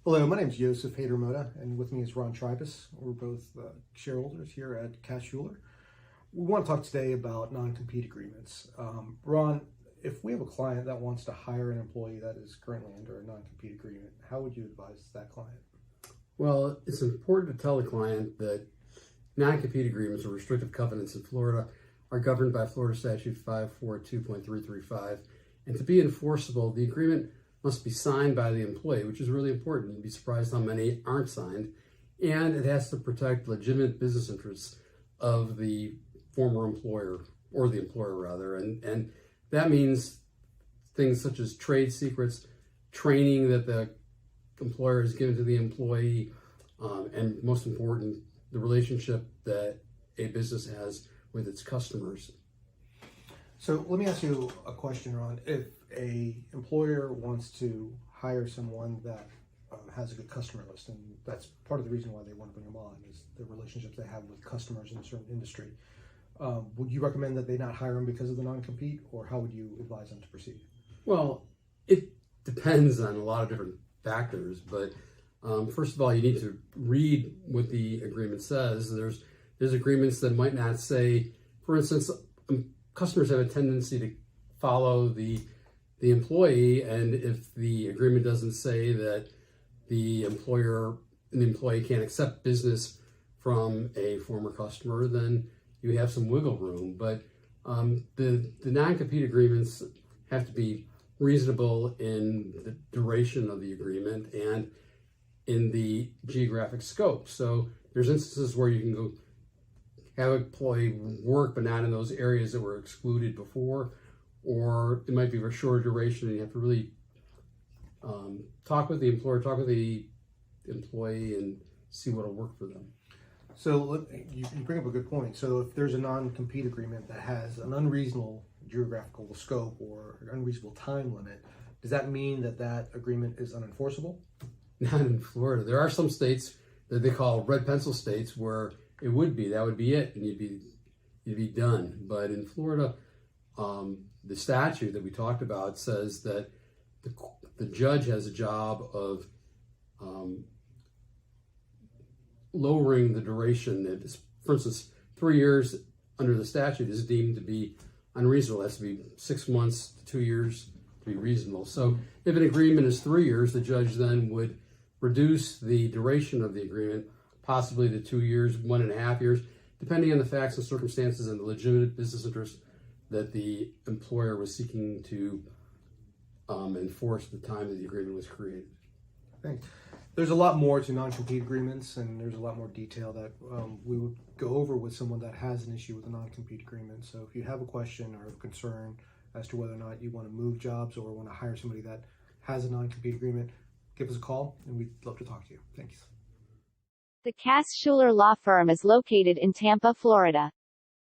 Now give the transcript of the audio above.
Hello, my name is Joseph Hadermoda, and with me is Ron Tribus. We're both shareholders here at Cass Schuler. We want to talk today about non-compete agreements. Ron, if we have a client that wants to hire an employee that is currently under a non-compete agreement, how would you advise that client? Well, it's important to tell the client that non-compete agreements or restrictive covenants in Florida are governed by Florida Statute 542.335. And to be enforceable, the agreement must be signed by the employee, which is really important. You'd be surprised how many aren't signed. And it has to protect legitimate business interests of the former employer, or the employer rather. And that means things such as trade secrets, training that the employer has given to the employee, and most important, the relationship that a business has with its customers. So let me ask you a question, Ron. If a employer wants to hire someone that has a good customer list, and that's part of the reason why they want to bring them on, is the relationships they have with customers in a certain industry, would you recommend that they not hire them because of the non-compete, or how would you advise them to proceed? Well, it depends on a lot of different factors, but first of all, you need to read what the agreement says. There's agreements that might not say, for instance, customers have a tendency to follow the employee, and if the agreement doesn't say that the employee can't accept business from a former customer, then you have some wiggle room. But the non-compete agreements have to be reasonable in the duration of the agreement and in the geographic scope. So there's instances where you can go have an employee work, but not in those areas that were excluded before, or it might be for a shorter duration, and you have to really talk with the employer, talk with the employee, and see what'll work for them. So you bring up a good point. So if there's a non-compete agreement that has an unreasonable geographical scope or an unreasonable time limit, does that mean that that agreement is unenforceable? Not in Florida. There are some states that they call red pencil states where it would be, that would be it, and you'd be done. But in Florida, the statute that we talked about says that the judge has a job of lowering the duration. That, for instance, 3 years under the statute is deemed to be unreasonable. It has to be 6 months to 2 years to be reasonable. So if an agreement is 3 years, the judge then would reduce the duration of the agreement, possibly to 2 years, 1.5 years, depending on the facts and circumstances and the legitimate business interest that the employer was seeking to enforce at the time that the agreement was created. Thanks. There's a lot more to non-compete agreements, and there's a lot more detail that we would go over with someone that has an issue with a non-compete agreement. So if you have a question or a concern as to whether or not you want to move jobs or want to hire somebody that has a non-compete agreement, give us a call, and we'd love to talk to you. Thanks. The Cass Schuler Law Firm is located in Tampa, Florida.